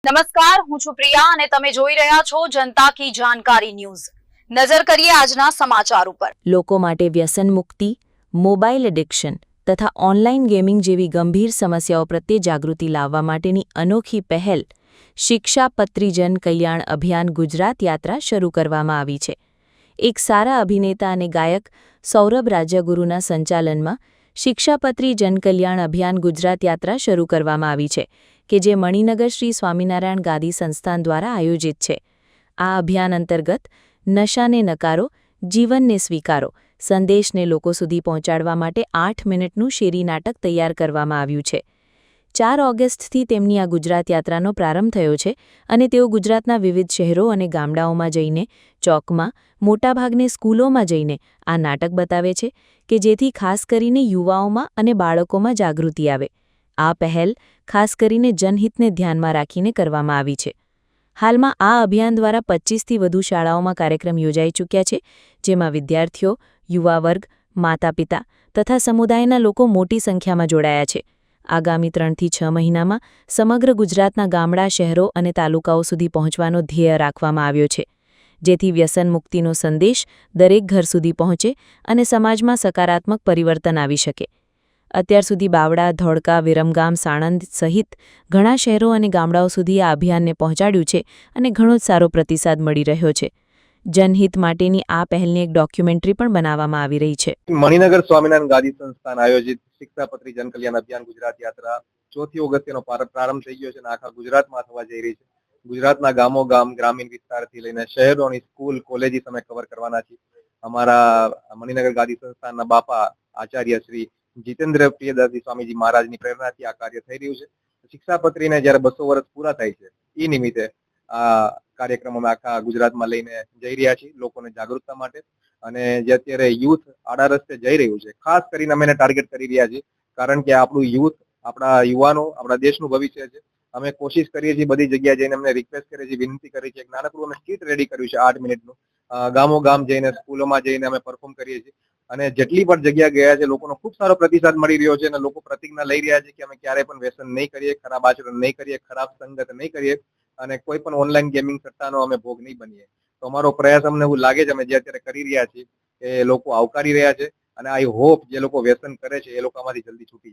નમસ્કાર, હું છું પ્રિયા અને તમે જોઈ રહ્યા છો જનતા કી જાણકારી ન્યૂઝ। નજર કરીએ આજના સમાચાર ઉપર। લોકો માટે વ્યસન મુક્તિ, મોબાઈલ એડિક્શન તથા ઓનલાઈન ગેમિંગ જેવી ગંભીર સમસ્યાઓ પ્રત્યે જાગૃતિ લાવવા માટેની અનોખી પહેલ શિક્ષાપત્રી જન કલ્યાણ અભિયાન ગુજરાત યાત્રા શરૂ કરવામાં આવી છે। એક સારા અભિનેતા અને ગાયક સૌરભ રાજ્યગુરુના સંચાલનમાં શિક્ષાપત્રી જન કલ્યાણ અભિયાન ગુજરાત યાત્રા શરૂ કરવામાં આવી છે કે જે મણિનગર શ્રી સ્વામિનારાયણ ગાદી સંસ્થાન દ્વારા આયોજિત છે। આ અભિયાન અંતર્ગત નશાને નકારો, જીવનને સ્વીકારો સંદેશને લોકો સુધી પહોંચાડવા માટે 8 મિનિટનું શેરી નાટક તૈયાર કરવામાં આવ્યું છે। 4 ઓગસ્ટથી તેમની આ ગુજરાત યાત્રાનો પ્રારંભ થયો છે અને તેઓ ગુજરાતના વિવિધ શહેરો અને ગામડાઓમાં જઈને, ચોકમાં, મોટાભાગની સ્કૂલોમાં જઈને આ નાટક બતાવે છે કે જેથી ખાસ કરીને યુવાઓમાં અને બાળકોમાં જાગૃતિ આવે। આ પહેલ ખાસ કરીને જનહિતને ધ્યાનમાં રાખીને કરવામાં આવી છે। હાલમાં આ અભિયાન દ્વારા 25થી વધુ શાળાઓમાં કાર્યક્રમ યોજાઈ ચૂક્યા છે, જેમાં વિદ્યાર્થીઓ, યુવા વર્ગ, માતાપિતા તથા સમુદાયના લોકો મોટી સંખ્યામાં જોડાયા છે। આગામી 3 થી 6 મહિનામાં સમગ્ર ગુજરાતના ગામડા, શહેરો અને તાલુકાઓ સુધી પહોંચવાનો ધ્યેય રાખવામાં આવ્યો છે, જેથી વ્યસન મુક્તિનો સંદેશ દરેક ઘર સુધી પહોંચે અને સમાજમાં સકારાત્મક પરિવર્તન આવી શકે। અત્યાર સુધી બાવળા, ધોળકા, વિરમગામ, સાણંદ સહિત ઘણા શહેરો અને ગામડાઓ સુધી આ અભિયાનને પહોંચાડ્યું છે અને ઘણો જ સારો પ્રતિસાદ મળી રહ્યો છે। જનહિત માટેની આ પહેલની એક ડોક્યુમેન્ટરી પણ બનાવવામાં આવી રહી છે। મણિનગર સ્વામિનારાયણ ગાદી સંસ્થાન આયોજિત શિક્ષાપત્રી જન કલ્યાણ અભિયાન ગુજરાત યાત્રા 4 ઓગસ્ટનો પ્રારંભ થઈ ગયો છે અને આખા ગુજરાતમાં થવા જઈ રહી છે। ગુજરાતના ગામો ગામ, ગ્રામીણ વિસ્તારથી લઈને શહેરોની સ્કૂલ, કોલેજીસ અમે કવર કરવાના છીએ। અમારા મણિનગર ગાદી સંસ્થાનના બાપા આચાર્ય શ્રી જીતેન્દ્ર પ્રિયદાસજી સ્વામીજી મહારાજની પ્રેરણાથી આ કાર્ય થઈ રહ્યું છે। શિક્ષાપત્રીને જ્યારે 200 વર્ષ પૂરા થાય છે એ નિમિત્તે આ કાર્યક્રમ અમે આખા ગુજરાતમાં લઈને જઈ રહ્યા છીએ લોકોને જાગૃતતા માટે। અને જે અત્યારે યુથ આડા રસ્તે જઈ રહ્યું છે, ખાસ કરીને અમે એને ટાર્ગેટ કરી રહ્યા છીએ, કારણ કે આપણું યુથ, આપણા યુવાનો આપણા દેશનું ભવિષ્ય છે। અમે કોશિશ કરીએ છીએ, બધી જગ્યાએ જઈને અમને રિક્વેસ્ટ કરીએ છીએ, વિનંતી કરીએ છીએ। એક નાનકડું અમે સ્કીટ રેડી કર્યું છે 8 મિનિટનું, ગામો ગામ જઈને, સ્કૂલોમાં જઈને અમે પરફોર્મ કરીએ છીએ અને જેટલી પણ જગ્યા ગયા છે લોકોનો ખૂબ સારો પ્રતિસાદ મળી રહ્યો છે અને લોકો પ્રતિજ્ઞા લઈ રહ્યા છે કે અમે ક્યારેય પણ વ્યસન નહીં કરીએ, ખરાબ આચરણ નહીં કરીએ, ખરાબ સંગત નહીં કરીએ અને કોઈ પણ ઓનલાઈન ગેમિંગ સટ્ટાનો અમે ભોગ નહીં બનીએ। તો અમારો પ્રયાસ, અમને એવું લાગે છે અમે જે અત્યારે કરી રહ્યા છીએ એ લોકો આવકારી રહ્યા છે અને આઈ હોપ જે લોકો વ્યસન કરે છે એ લોકો આમાંથી જલ્દી છૂટી